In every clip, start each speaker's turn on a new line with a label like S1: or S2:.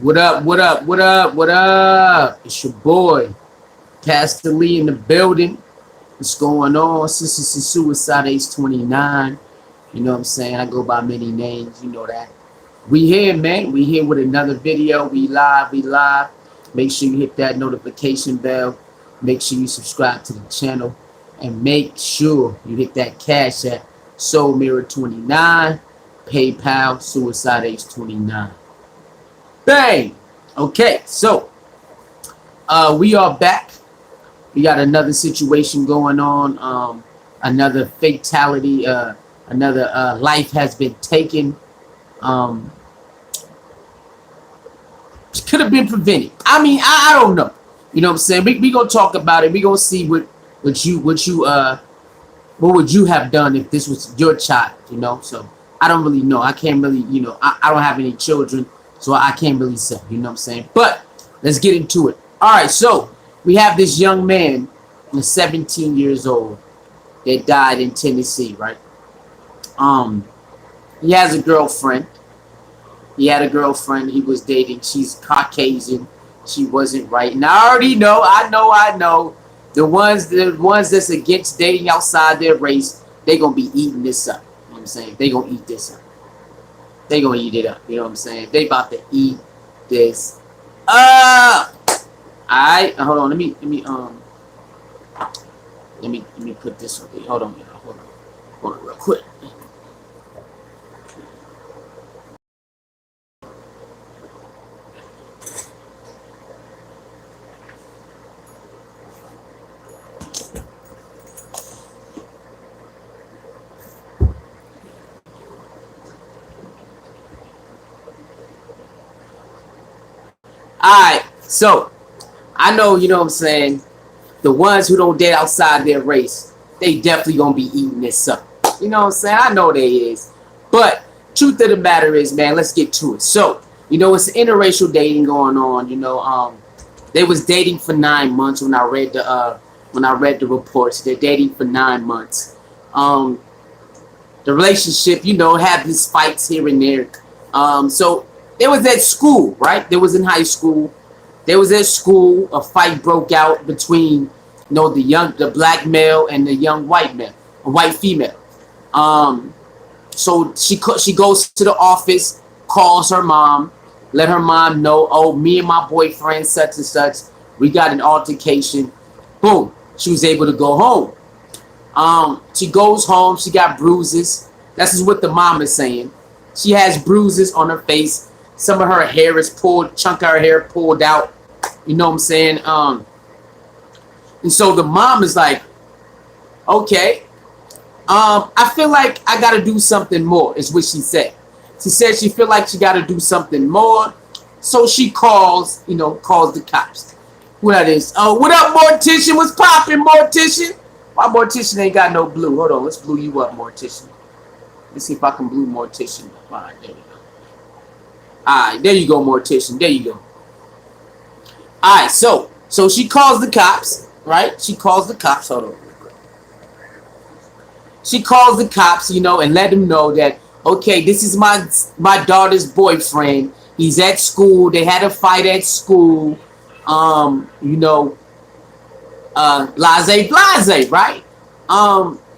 S1: What up? What up? What up? What up? It's your boy, Pastor Lee in the building. What's going on? Sisters and Suicide Ace 29. You know what I'm saying? I go by many names. You know that. We here, man. We here with another video. We live. We live. Make sure you hit that notification bell. Make sure you subscribe to the channel. And make sure you hit that Cash App. Soul Mirror 29. PayPal Suicide Ace 29. Bang! Okay, so we are back. We got another situation going on. Another fatality. Another life has been taken. Could have been prevented. I mean, I don't know. You know what I'm saying? We gonna talk about it. We gonna see what would you have done if this was your child? You know, so I don't really know. I can't really, I don't have any children. So I can't really say, you know what I'm saying? But let's get into it. All right, so we have this young man, 17 years old, that died in Tennessee, right? He has a girlfriend. He had a girlfriend he was dating. She's Caucasian. She wasn't right. And I already know, I know. The ones that's against dating outside their race, they gonna be eating this up. You know what I'm saying? They gonna eat this up. They gonna eat it up. You know what I'm saying? They about to eat this up. Alright, hold on. Let me put this on. Hold on, y'all. Hold on real quick. Alright, so I know, you know what I'm saying, the ones who don't date outside their race, they definitely gonna be eating this up. You know what I'm saying? I know they is. But truth of the matter is, man, let's get to it. So, it's interracial dating going on. They was dating for 9 months when I read the reports. They're dating for 9 months. The relationship, had these fights here and there. So they was at school, right? They was in high school. They was at school. A fight broke out between, the black male and the young white male, a white female. So she goes to the office, calls her mom, let her mom know, oh, me and my boyfriend, such and such, we got an altercation. Boom. She was able to go home. She goes home. She got bruises. This is what the mom is saying. She has bruises on her face. Some of her hair is pulled, chunk of her hair pulled out. You know what I'm saying? And so the mom is like, okay, I feel like I got to do something more, is what she said. She said she feel like she got to do something more. So she calls the cops. Who that is? Oh, what up, Mortician? What's popping, Mortician? Why Mortician ain't got no blue? Hold on, let's blue you up, Mortician. Let's see if I can blue Mortician. All right, there we go. Alright, there you go, Mortician. There you go. Alright, so she calls the cops, right? She calls the cops. Hold on. She calls the cops, and let them know that, okay, this is my daughter's boyfriend. He's at school. They had a fight at school. Blase, right?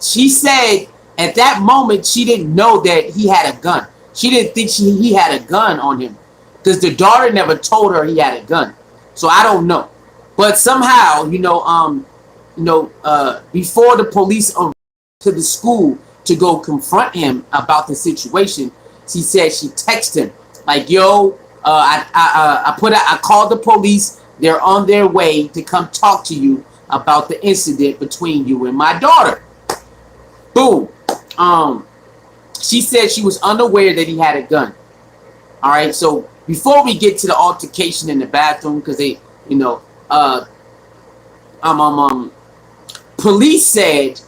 S1: She said at that moment she didn't know that he had a gun. She didn't think he had a gun on him because the daughter never told her he had a gun. So I don't know. But somehow, before the police arrived to the school to go confront him about the situation, she said she texted him like, yo, I called the police. They're on their way to come talk to you about the incident between you and my daughter. Boom. She said she was unaware that he had a gun. All right. So before we get to the altercation in the bathroom, because they, police said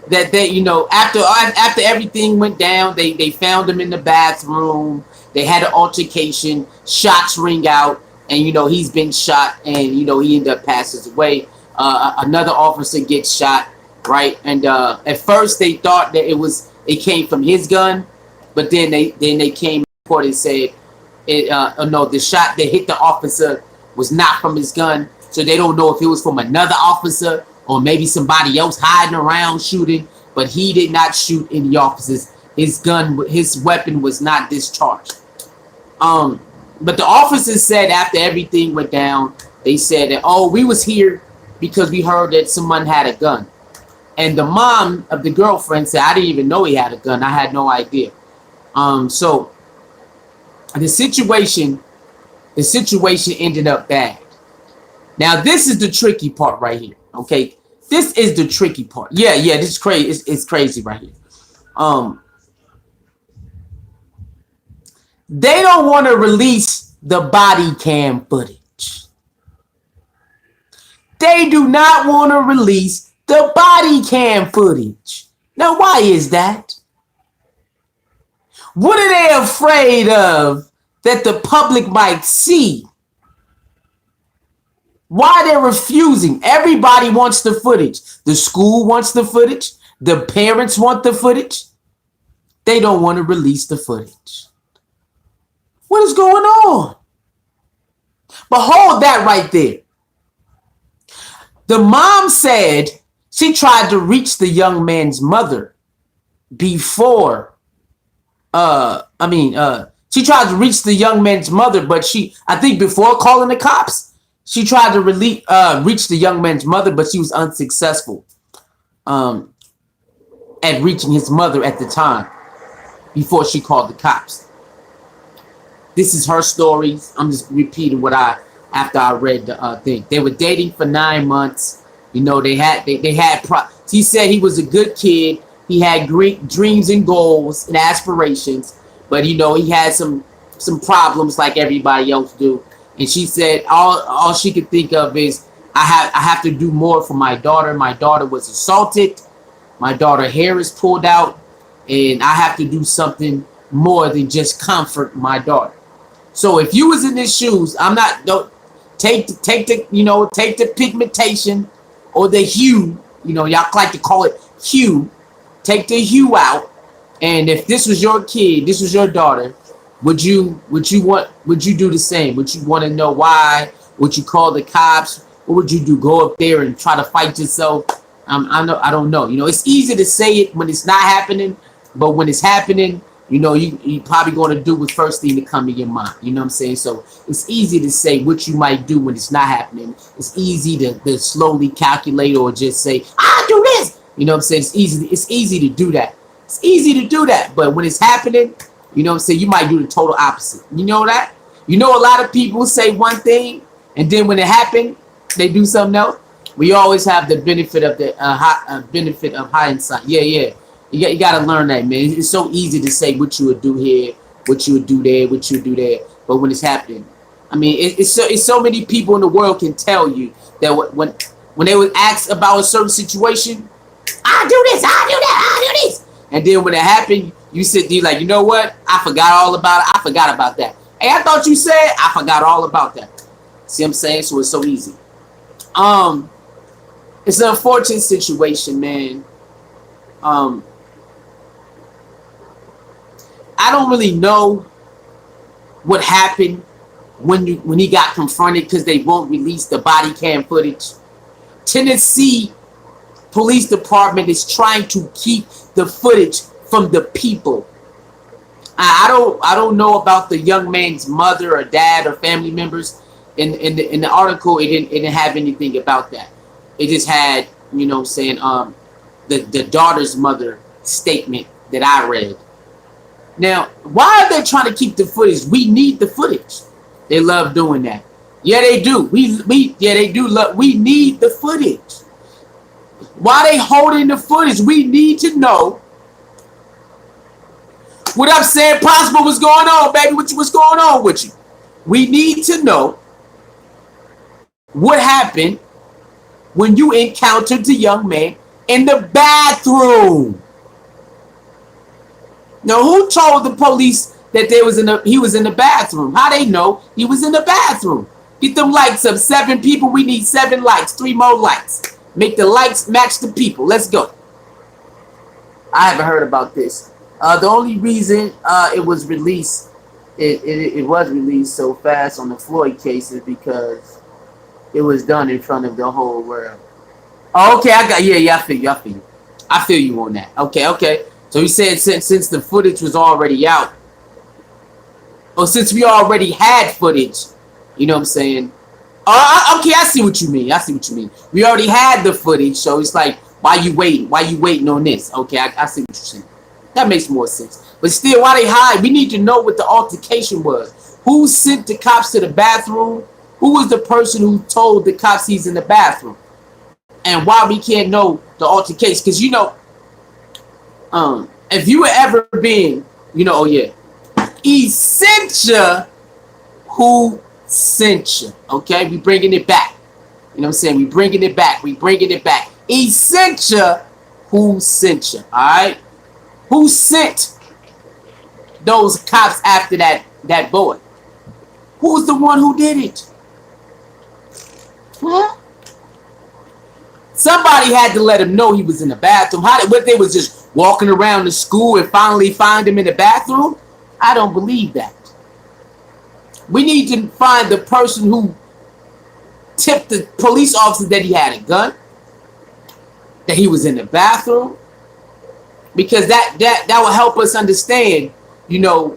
S1: that they, after everything went down, they found him in the bathroom. They had an altercation. Shots ring out, and he's been shot, and he ended up passes away. Another officer gets shot, right? And at first they thought that it came from his gun, but then they came to court and said No, the shot that hit the officer was not from his gun, so they don't know if it was from another officer or maybe somebody else hiding around shooting. But he did not shoot any officers. His weapon was not discharged. But the officers said after everything went down, they said that, oh, we was here because we heard that someone had a gun. And the mom of the girlfriend said, I didn't even know he had a gun. I had no idea. So the situation ended up bad. Now, this is the tricky part right here. Okay. This is the tricky part. Yeah, this is crazy. It's crazy right here. They don't want to release the body cam footage. They do not want to release the body cam footage. Now, why is that? What are they afraid of that the public might see? Why they're refusing? Everybody wants the footage. The school wants the footage. The parents want the footage. They don't want to release the footage. What is going on? But hold that right there. The mom said she tried to reach the young man's mother before. She tried to reach the young man's mother, but I think before calling the cops, she tried to reach the young man's mother, but she was unsuccessful at reaching his mother at the time before she called the cops. This is her story. I'm just repeating after I read the thing. They were dating for 9 months. You know, they had. He said he was a good kid. He had great dreams and goals and aspirations, but you know, he had some problems like everybody else do. And she said all she could think of is I have to do more for my daughter. My daughter was assaulted. My daughter's hair is pulled out, and I have to do something more than just comfort my daughter. So if you was in his shoes, don't take the pigmentation or the hue, y'all like to call it hue. Take the hue out, and if this was your kid, this was your daughter, would you do the same? Would you want to know why? Would you call the cops? What would you do? Go up there and try to fight yourself? I don't know. It's easy to say it when it's not happening, but when it's happening, you probably going to do what's first thing to come to your mind. You know what I'm saying? So it's easy to say what you might do when it's not happening. It's easy to slowly calculate or just say, I'll do this. You know what I'm saying? It's easy to do that. It's easy to do that. But when it's happening, you know what I'm saying, you might do the total opposite. You know that? A lot of people say one thing, and then when it happened, they do something else. We always have the benefit of the benefit of hindsight. Yeah. You got to learn that, man. It's so easy to say what you would do here, what you would do there, what you would do there. But when it's happening, I mean, it's so many people in the world can tell you that when they would ask about a certain situation, I'll do this, I'll do that, I'll do this. And then when it happened, you sit there like, you know what? I forgot all about it. I forgot about that. Hey, I thought you said I forgot all about that. See what I'm saying? So it's so easy. It's an unfortunate situation, man. I don't really know what happened when he got confronted because they won't release the body cam footage. Tennessee Police Department is trying to keep the footage from the people. I don't know about the young man's mother or dad or family members. In the article, it didn't have anything about that. It just had, the daughter's mother statement that I read. Now, why are they trying to keep the footage? We need the footage. They love doing that. Yeah, they do. They do love. We need the footage. Why they holding the footage? We need to know. What up, Sam Prosper? What's going on, baby? What's going on with you? We need to know what happened when you encountered the young man in the bathroom. Now, who told the police that he was in the bathroom? How they know he was in the bathroom? Get them likes up. 7 people. We need 7 likes. 3 more likes. Make the likes match the people. Let's go. I haven't heard about this. The only reason it was released it was released so fast on the Floyd cases because it was done in front of the whole world. Oh, okay, I got yeah, I feel you on that. Okay. So he said since the footage was already out, or since we already had footage, you know what I'm saying? Okay, I see what you mean. We already had the footage, so it's like, why you waiting? Why you waiting on this? Okay, I see what you're saying. That makes more sense. But still, why they hide? We need to know what the altercation was. Who sent the cops to the bathroom? Who was the person who told the cops he's in the bathroom? And why we can't know the altercation? Because if you were ever being, oh yeah, Essentia, who sent you? Okay, we bringing it back. You know what I'm saying? We bringing it back. Essentia, who sent you? All right, who sent those cops after that boy? Who's the one who did it? Huh? Somebody had to let him know he was in the bathroom. What, they was just walking around the school and finally find him in the bathroom? I don't believe that. We need to find the person who tipped the police officer that he had a gun, that he was in the bathroom, because that will help us understand, the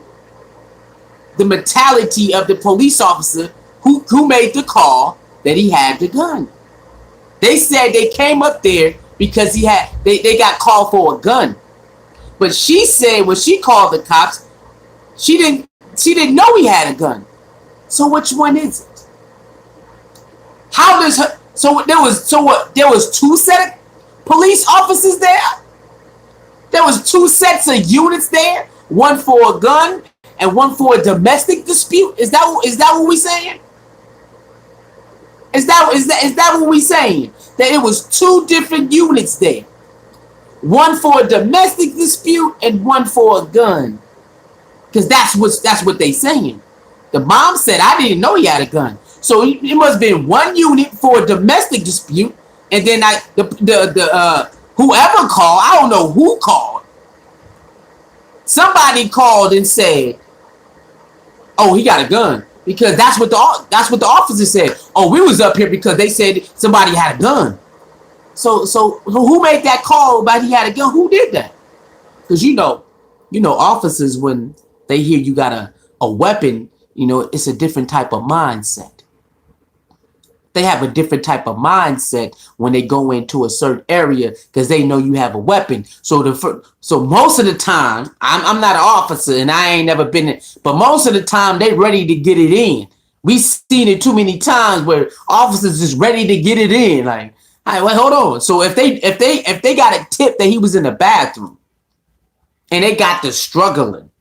S1: mentality of the police officer who made the call that he had the gun. They said they came up there because they got called for a gun. But she said when she called the cops, she didn't know he had a gun. So which one is it? How does her there was two set of police officers there? There was two sets of units there, one for a gun and one for a domestic dispute. Is that what we saying? Is that what we saying? That it was two different units there. One for a domestic dispute and one for a gun. Because that's what they saying. The mom said, I didn't know he had a gun. So it must have been one unit for a domestic dispute, and then whoever called, I don't know who called. Somebody called and said, "Oh, he got a gun," because that's what the officer said. Oh, we was up here because they said somebody had a gun. So who made that call about he had a gun? Who did that? Because officers, when they hear you got a weapon, it's a different type of mindset. They have a different type of mindset when they go into a certain area because they know you have a weapon. So most of the time, I'm not an officer and I ain't never been in, but most of the time they ready to get it in. We seen it too many times where officers is ready to get it in. Like, all right, wait, hold on. So if they got a tip that he was in the bathroom and they got to struggling.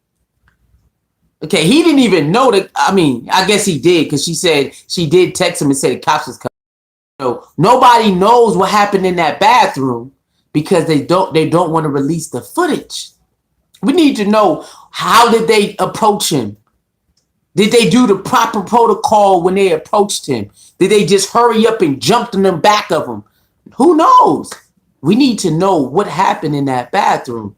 S1: Okay, he didn't even know that. I mean, I guess he did because she said she did text him and said the cops was coming. So nobody knows what happened in that bathroom because they don't want to release the footage. We need to know, how did they approach him? Did they do the proper protocol when they approached him? Did they just hurry up and jump in the back of him? Who knows? We need to know what happened in that bathroom.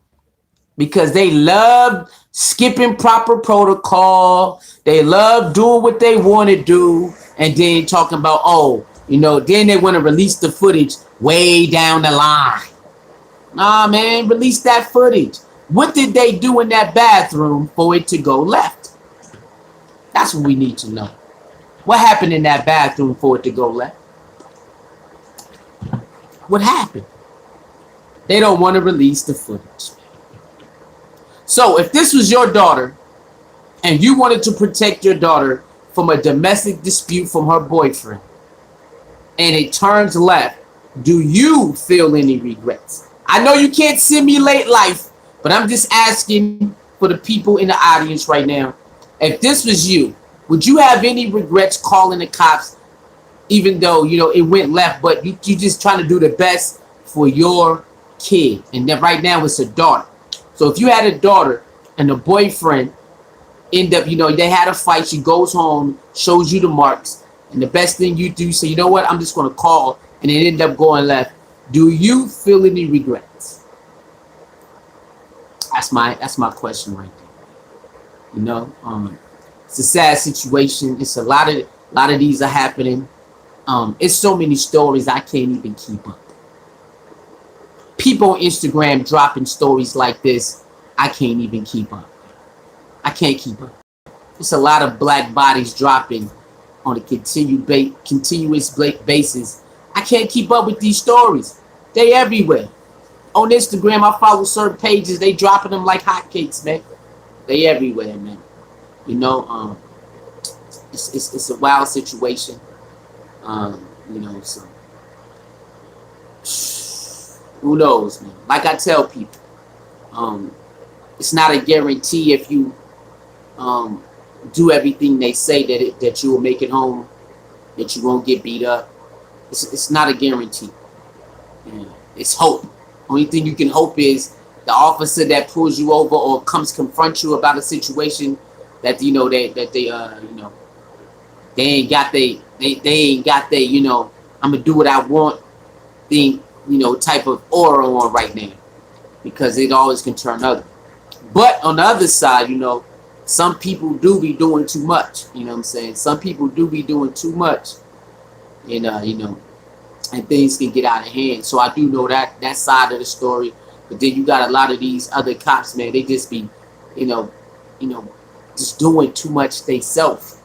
S1: Because they love skipping proper protocol. They love doing what they want to do. And then talking about, then they want to release the footage way down the line. Nah, man, release that footage. What did they do in that bathroom for it to go left? That's what we need to know. What happened in that bathroom for it to go left? What happened? They don't want to release the footage. So if this was your daughter and you wanted to protect your daughter from a domestic dispute from her boyfriend and it turns left, do you feel any regrets? I know you can't simulate life, but I'm just asking for the people in the audience right now. If this was you, would you have any regrets calling the cops even though, it went left, but you just trying to do the best for your kid? And then right now it's a daughter. So if you had a daughter and the boyfriend end up, they had a fight, she goes home, shows you the marks, and the best thing you do, say, you know what, I'm just going to call, and it end up going left. Do you feel any regrets? That's my question right there. It's a sad situation. It's a lot of these are happening. It's so many stories I can't even keep up. People on Instagram dropping stories like this, I can't even keep up. I can't keep up. It's a lot of black bodies dropping on a continuous basis. I can't keep up with these stories. They everywhere. On Instagram, I follow certain pages. They dropping them like hotcakes, man. They everywhere, man. You know, it's a wild situation. You know, so who knows, man? Like I tell people, it's not a guarantee if you do everything they say that you will make it home, that you won't get beat up. It's not a guarantee. Yeah. It's hope. Only thing you can hope is the officer that pulls you over or comes confront you about a situation that you know they you know they ain't got they ain't got they you know I'm gonna do what I want thing you know type of aura on right now, because it always can turn ugly. But on the other side, you know, some people do be doing too much. You know what I'm saying? Some people do be doing too much, and you know, and things can get out of hand. So I do know that side of the story. But then you got a lot of these other cops, man. They just be, you know, just doing too much they self.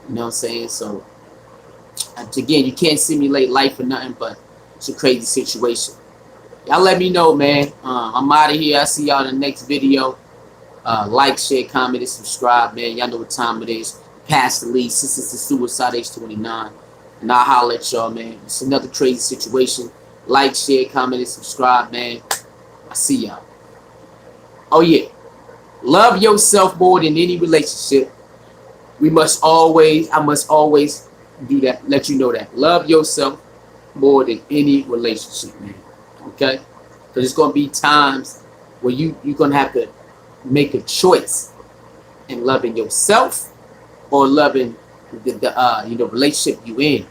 S1: You know what I'm saying? So again, you can't simulate life or nothing, but it's a crazy situation. Y'all let me know, man. I'm out of here. I'll see y'all in the next video. Like, share, comment, and subscribe, man. Y'all know what time it is. Pastor Lee, Sisters to Suicide, age 29. And I'll holler at y'all, man. It's another crazy situation. Like, share, comment, and subscribe, man. I see y'all. Oh, yeah. Love yourself more than any relationship. I must always do that. Let you know that. Love yourself more than any relationship, man. Okay? Because it's going to be times where you're going to have to make a choice in loving yourself or loving the you know relationship you in.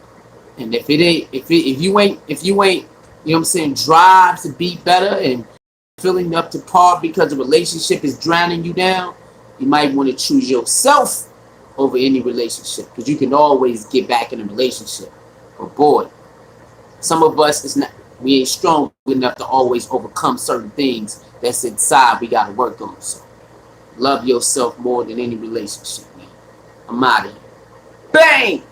S1: And if you ain't you know what I'm saying, drive to be better and feeling up to par because the relationship is drowning you down, you might want to choose yourself over any relationship, because you can always get back in a relationship. But boy, some of us we ain't strong enough to always overcome certain things that's inside we got to work on. So love yourself more than any relationship, man. I'm out of here. Bang!